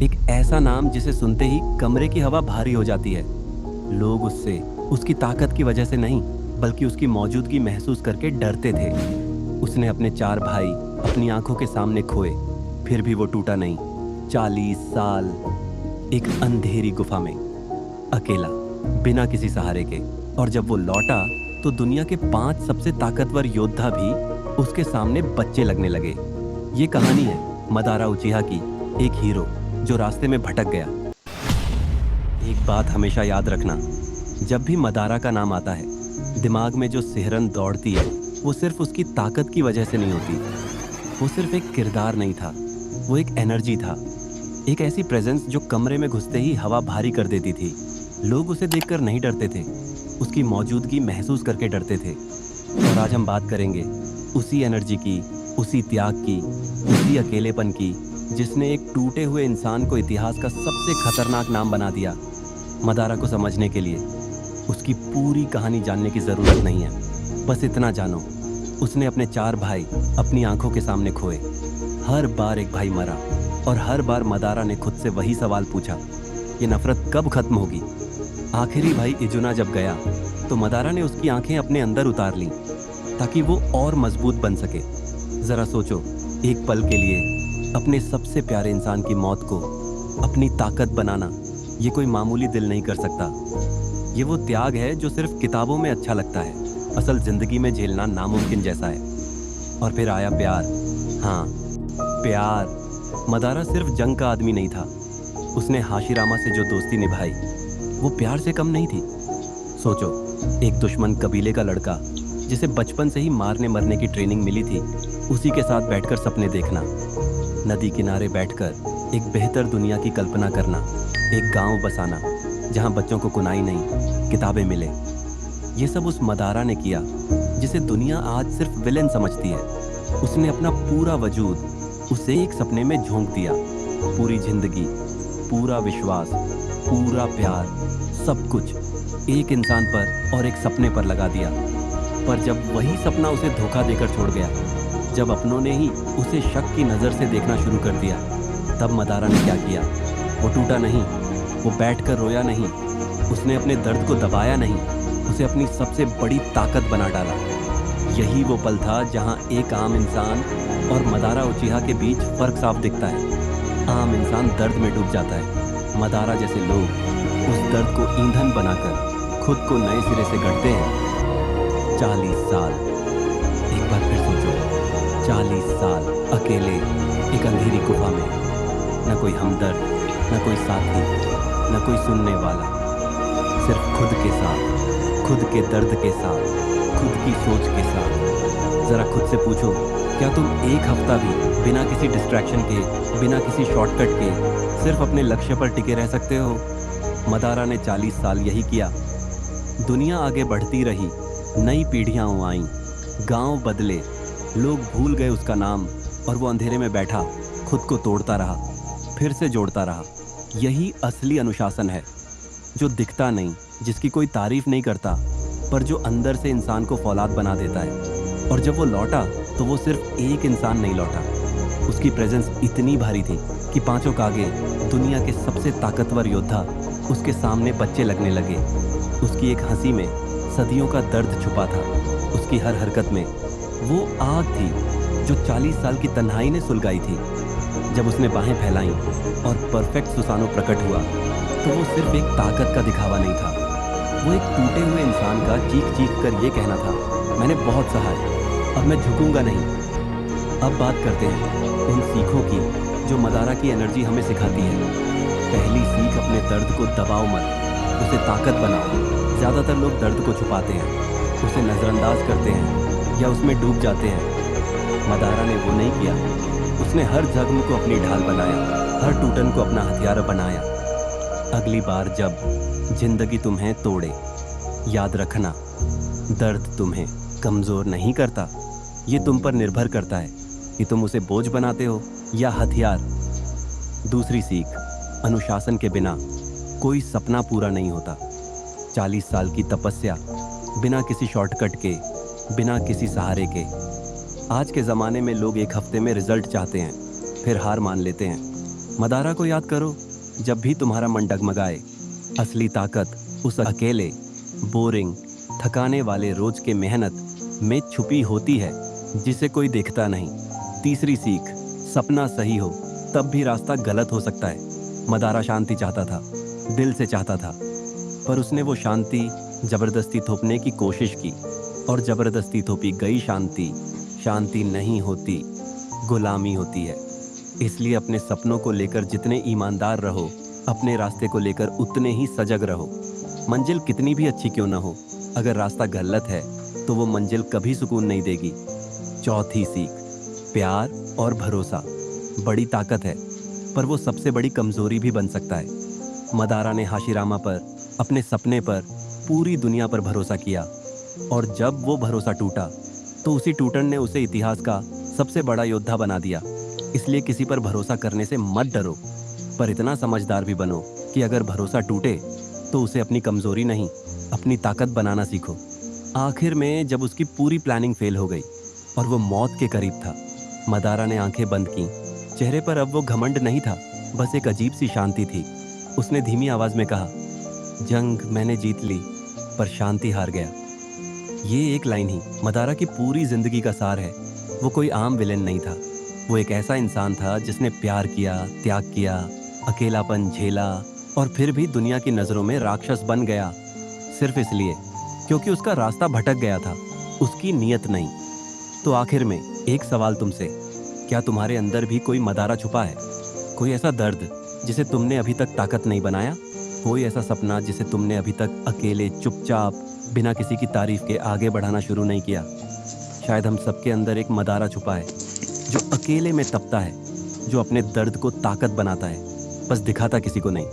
एक ऐसा नाम जिसे सुनते ही कमरे की हवा भारी हो जाती है। लोग उससे उसकी ताकत की वजह से नहीं, बल्कि उसकी मौजूदगी महसूस करके डरते थे। उसने अपने 4 भाई अपनी आंखों के सामने खोए, फिर भी वो टूटा नहीं। 40 साल एक अंधेरी गुफा में, अकेला, बिना किसी सहारे के। और जब वो लौटा तो दुनिया के 5 सबसे ताकतवर योद्धा भी उसके सामने बच्चे लगने लगे। ये कहानी है मदारा उचिहा की, एक हीरो जो रास्ते में भटक गया। एक बात हमेशा याद रखना, जब भी मदारा का नाम आता है, दिमाग में जो सिहरन दौड़ती है वो सिर्फ उसकी ताकत की वजह से नहीं होती। वो सिर्फ एक किरदार नहीं था, वो एक एनर्जी था। एक ऐसी प्रेजेंस जो कमरे में घुसते ही हवा भारी कर देती थी। लोग उसे देखकर नहीं डरते थे, उसकी मौजूदगी महसूस करके डरते थे। और आज हम बात करेंगे उसी एनर्जी की, उसी त्याग की, उसी अकेलेपन की, जिसने एक टूटे हुए इंसान को इतिहास का सबसे खतरनाक नाम बना दिया। मदारा को समझने के लिए उसकी पूरी कहानी जानने की जरूरत नहीं है। बस इतना जानो, उसने अपने 4 भाई अपनी आंखों के सामने खोए। हर बार एक भाई मरा, और हर बार मदारा ने खुद से वही सवाल पूछा, ये नफरत कब खत्म होगी। आखिरी भाई इजुना जब गया तो मदारा ने उसकी आंखें अपने अंदर उतार लीं, ताकि वो और मजबूत बन सके। जरा सोचो, एक पल के लिए अपने सबसे प्यारे इंसान की मौत को अपनी ताकत बनाना, ये कोई मामूली दिल नहीं कर सकता। ये वो त्याग है जो सिर्फ किताबों में अच्छा लगता है, असल जिंदगी में झेलना नामुमकिन जैसा है। और फिर आया प्यार। हाँ, प्यार। मदारा सिर्फ जंग का आदमी नहीं था। उसने हाशिरामा से जो दोस्ती निभाई, वो प्यार से कम नहीं थी। सोचो, एक दुश्मन कबीले का लड़का जिसे बचपन से ही मारने मरने की ट्रेनिंग मिली थी, उसी के साथ बैठकर सपने देखना, नदी किनारे बैठकर एक बेहतर दुनिया की कल्पना करना, एक गांव बसाना जहां बच्चों को कुनाई नहीं, किताबें मिले। ये सब उस मदारा ने किया जिसे दुनिया आज सिर्फ विलेन समझती है। उसने अपना पूरा वजूद उसे एक सपने में झोंक दिया। पूरी जिंदगी, पूरा विश्वास, पूरा प्यार, सब कुछ एक इंसान पर और एक सपने पर लगा दिया। पर जब वही सपना उसे धोखा देकर छोड़ गया, जब अपनों ने ही उसे शक की नज़र से देखना शुरू कर दिया, तब मदारा ने क्या किया? वो टूटा नहीं, वो बैठकर रोया नहीं, उसने अपने दर्द को दबाया नहीं, उसे अपनी सबसे बड़ी ताकत बना डाला। यही वो पल था जहां एक आम इंसान और मदारा उचिहा के बीच फर्क साफ दिखता है। आम इंसान दर्द में डूब जाता है, मदारा जैसे लोग उस दर्द को ईंधन बनाकर खुद को नए सिरे से गढ़ते हैं। 40 साल, एक बार फिर सोचो, 40 साल अकेले एक अंधेरी गुफा में, न कोई हमदर्द, न कोई साथी, न कोई सुनने वाला, सिर्फ खुद के साथ, खुद के दर्द के साथ, खुद की सोच के साथ। जरा खुद से पूछो, क्या तुम एक हफ्ता भी बिना किसी डिस्ट्रैक्शन के, बिना किसी शॉर्टकट के, सिर्फ अपने लक्ष्य पर टिके रह सकते हो? मदारा ने 40 साल यही किया। दुनिया आगे बढ़ती रही, नई पीढ़ियां आईं, गांव बदले, लोग भूल गए उसका नाम, और वो अंधेरे में बैठा खुद को तोड़ता रहा, फिर से जोड़ता रहा। यही असली अनुशासन है, जो दिखता नहीं, जिसकी कोई तारीफ नहीं करता, पर जो अंदर से इंसान को फौलाद बना देता है। और जब वो लौटा तो वो सिर्फ एक इंसान नहीं लौटा, उसकी प्रेजेंस इतनी भारी थी कि पांचों कागे, दुनिया के सबसे ताकतवर योद्धा, उसके सामने बच्चे लगने लगे। उसकी एक हंसी में सदियों का दर्द छुपा था, उसकी हर हरकत में वो आग थी जो 40 साल की तन्हाई ने सुलगाई थी। जब उसने बाहें फैलाईं और परफेक्ट सुसानो प्रकट हुआ, तो वो सिर्फ एक ताकत का दिखावा नहीं था, वो एक टूटे हुए इंसान का चीख चीख कर ये कहना था, मैंने बहुत सहा है, अब मैं झुकूंगा नहीं। अब बात करते हैं उन सीखों की जो मदारा की एनर्जी हमें सिखाती है। पहली सीख, अपने दर्द को दबाओ मत, उसे ताकत बनाओ। ज़्यादातर लोग दर्द को छुपाते हैं, उसे नज़रअंदाज करते हैं या उसमें डूब जाते हैं। मदारा ने वो नहीं किया, उसने हर जख्म को अपनी ढाल बनाया, हर टूटन को अपना हथियार बनाया। अगली बार जब जिंदगी तुम्हें तोड़े, याद रखना, दर्द तुम्हें कमज़ोर नहीं करता, ये तुम पर निर्भर करता है कि तुम उसे बोझ बनाते हो या हथियार। दूसरी सीख, अनुशासन के बिना कोई सपना पूरा नहीं होता। 40 साल की तपस्या, बिना किसी शॉर्टकट के, बिना किसी सहारे के। आज के ज़माने में लोग एक हफ्ते में रिजल्ट चाहते हैं, फिर हार मान लेते हैं। मदारा को याद करो, जब भी तुम्हारा मन डगमगाए। असली ताकत उस अकेले, बोरिंग, थकाने वाले रोज के मेहनत में छुपी होती है, जिसे कोई देखता नहीं। तीसरी सीख, सपना सही हो तब भी रास्ता गलत हो सकता है। मदारा शांति चाहता था, दिल से चाहता था, पर उसने वो शांति जबरदस्ती थोपने की कोशिश की, और जबरदस्ती थोपी गई शांति शांति नहीं होती, गुलामी होती है। इसलिए अपने सपनों को लेकर जितने ईमानदार रहो, अपने रास्ते को लेकर उतने ही सजग रहो। मंजिल कितनी भी अच्छी क्यों ना हो, अगर रास्ता गलत है तो वो मंजिल कभी सुकून नहीं देगी। चौथी सीख, प्यार और भरोसा बड़ी ताकत है, पर वो सबसे बड़ी कमजोरी भी बन सकता है। मदारा ने हाशिरामा पर, अपने सपने पर, पूरी दुनिया पर भरोसा किया, और जब वो भरोसा टूटा तो उसी टूटन ने उसे इतिहास का सबसे बड़ा योद्धा बना दिया। इसलिए किसी पर भरोसा करने से मत डरो, पर इतना समझदार भी बनो कि अगर भरोसा टूटे तो उसे अपनी कमजोरी नहीं, अपनी ताकत बनाना सीखो। आखिर में जब उसकी पूरी प्लानिंग फेल हो गई और वो मौत के करीब था, मदारा ने आंखें बंद की। चेहरे पर अब वो घमंड नहीं था, बस एक अजीब सी शांति थी। उसने धीमी आवाज में कहा, जंग मैंने जीत ली, पर शांति हार गया। ये एक लाइन ही मदारा की पूरी जिंदगी का सार है। वो कोई आम विलेन नहीं था, वो एक ऐसा इंसान था जिसने प्यार किया, त्याग किया, अकेलापन झेला, और फिर भी दुनिया की नजरों में राक्षस बन गया, सिर्फ इसलिए क्योंकि उसका रास्ता भटक गया था, उसकी नीयत नहीं। तो आखिर में एक सवाल तुमसे, क्या तुम्हारे अंदर भी कोई मदारा छुपा है? कोई ऐसा दर्द जिसे तुमने अभी तक ताकत नहीं बनाया? कोई ऐसा सपना जिसे तुमने अभी तक अकेले चुपचाप बिना किसी की तारीफ के आगे बढ़ाना शुरू नहीं किया? शायद हम सबके अंदर एक मदारा छुपा है, जो अकेले में तपता है, जो अपने दर्द को ताकत बनाता है, बस दिखाता किसी को नहीं।